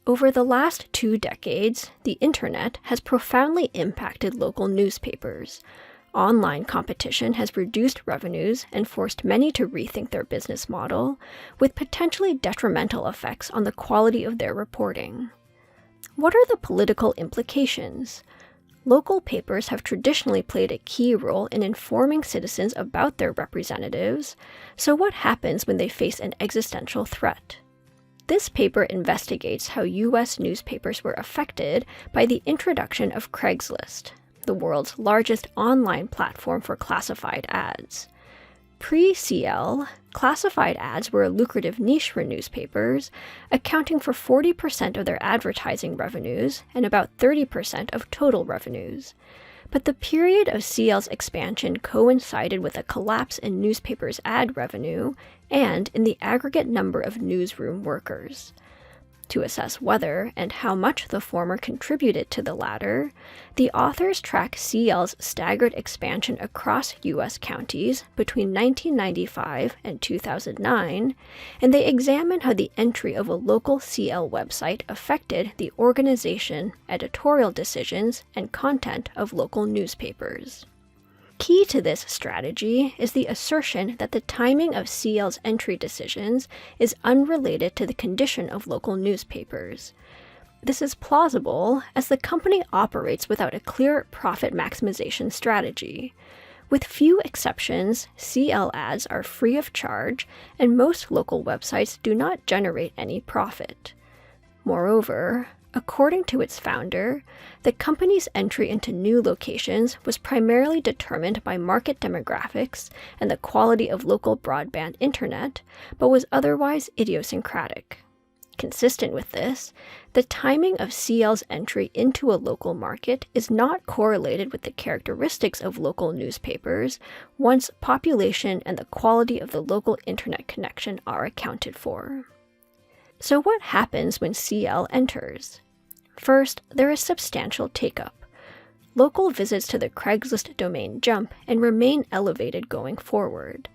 Over the last 2 decades, the internet has profoundly impacted local newspapers. Online competition has reduced revenues and forced many to rethink their business model, with potentially detrimental effects on the quality of their reporting. What are the political implications? Local papers have traditionally played a key role in informing citizens about their representatives, so what happens when they face an existential threat? This paper investigates how U.S. newspapers were affected by the introduction of Craigslist, the world's largest online platform for classified ads. Pre-CL, classified ads were a lucrative niche for newspapers, accounting for 40% of their advertising revenues and about 30% of total revenues. But the period of CL's expansion coincided with a collapse in newspapers' ad revenue and in the aggregate number of newsroom workers. To assess whether and how much the former contributed to the latter, the authors track CL's staggered expansion across U.S. counties between 1995 and 2009, and they examine how the entry of a local CL website affected the organization, editorial decisions, and content of local newspapers. Key to this strategy is the assertion that the timing of CL's entry decisions is unrelated to the condition of local newspapers. This is plausible as the company operates without a clear profit maximization strategy. With few exceptions, CL ads are free of charge, and most local websites do not generate any profit. Moreover, according to its founder, the company's entry into new locations was primarily determined by market demographics and the quality of local broadband internet, but was otherwise idiosyncratic. Consistent with this, the timing of CL's entry into a local market is not correlated with the characteristics of local newspapers once population and the quality of the local internet connection are accounted for. So what happens when CL enters? First, there is substantial take-up. Local visits to the Craigslist domain jump and remain elevated going forward.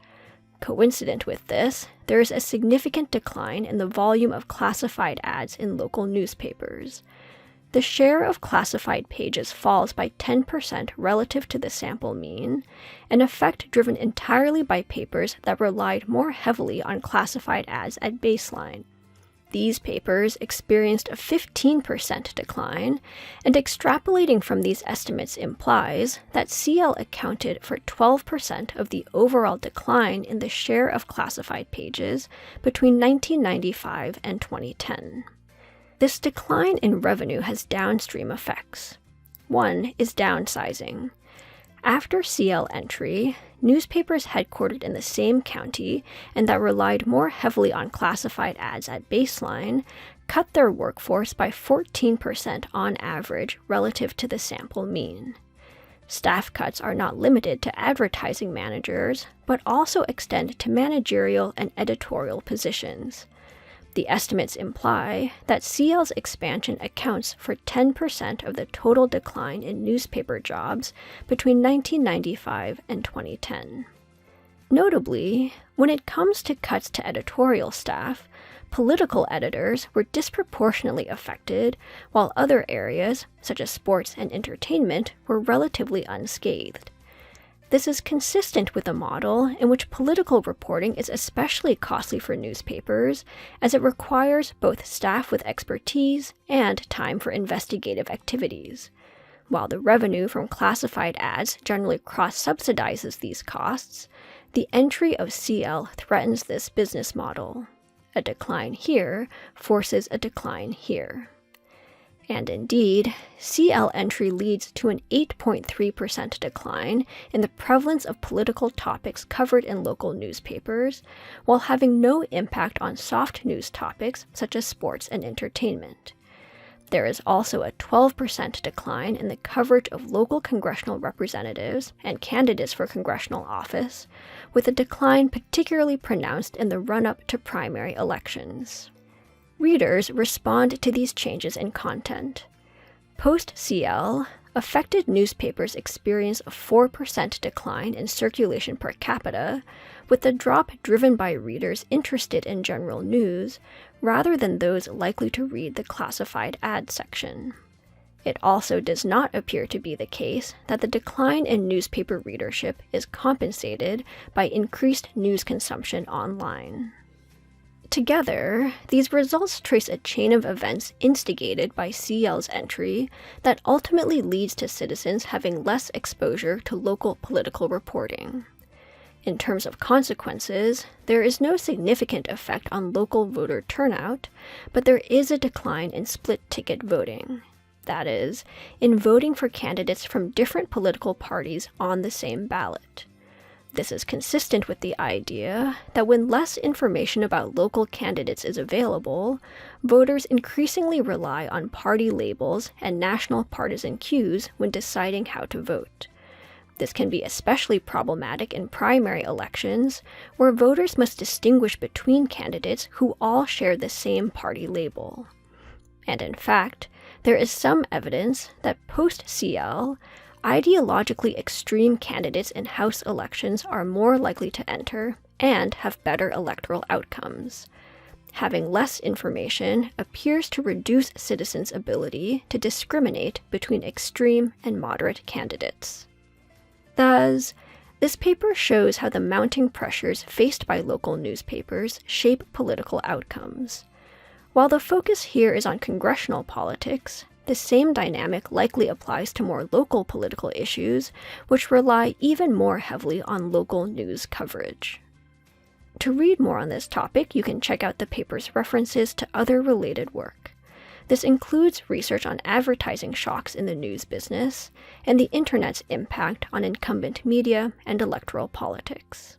Coincident with this, there is a significant decline in the volume of classified ads in local newspapers. The share of classified pages falls by 10% relative to the sample mean, an effect driven entirely by papers that relied more heavily on classified ads at baseline. These papers experienced a 15% decline, and extrapolating from these estimates implies that CL accounted for 12% of the overall decline in the share of classified pages between 1995 and 2010. This decline in revenue has downstream effects. One is downsizing. After CL entry, newspapers headquartered in the same county and that relied more heavily on classified ads at baseline cut their workforce by 14% on average relative to the sample mean. Staff cuts are not limited to advertising managers, but also extend to managerial and editorial positions. The estimates imply that CL's expansion accounts for 10% of the total decline in newspaper jobs between 1995 and 2010. Notably, when it comes to cuts to editorial staff, political editors were disproportionately affected, while other areas, such as sports and entertainment, were relatively unscathed. This is consistent with a model in which political reporting is especially costly for newspapers, as it requires both staff with expertise and time for investigative activities. While the revenue from classified ads generally cross-subsidizes these costs, the entry of CL threatens this business model. A decline here forces a decline here. And indeed, CL entry leads to an 8.3% decline in the prevalence of political topics covered in local newspapers, while having no impact on soft news topics such as sports and entertainment. There is also a 12% decline in the coverage of local congressional representatives and candidates for congressional office, with a decline particularly pronounced in the run-up to primary elections. Readers respond to these changes in content. Post-CL, affected newspapers experience a 4% decline in circulation per capita, with the drop driven by readers interested in general news rather than those likely to read the classified ad section. It also does not appear to be the case that the decline in newspaper readership is compensated by increased news consumption online. Together, these results trace a chain of events instigated by CL's entry that ultimately leads to citizens having less exposure to local political reporting. In terms of consequences, there is no significant effect on local voter turnout, but there is a decline in split-ticket voting. That is, in voting for candidates from different political parties on the same ballot. This is consistent with the idea that when less information about local candidates is available, voters increasingly rely on party labels and national partisan cues when deciding how to vote. This can be especially problematic in primary elections, where voters must distinguish between candidates who all share the same party label. And in fact, there is some evidence that post-CL, ideologically extreme candidates in House elections are more likely to enter and have better electoral outcomes. Having less information appears to reduce citizens' ability to discriminate between extreme and moderate candidates. Thus, this paper shows how the mounting pressures faced by local newspapers shape political outcomes. While the focus here is on congressional politics, the same dynamic likely applies to more local political issues, which rely even more heavily on local news coverage. To read more on this topic, you can check out the paper's references to other related work. This includes research on advertising shocks in the news business and the Internet's impact on incumbent media and electoral politics.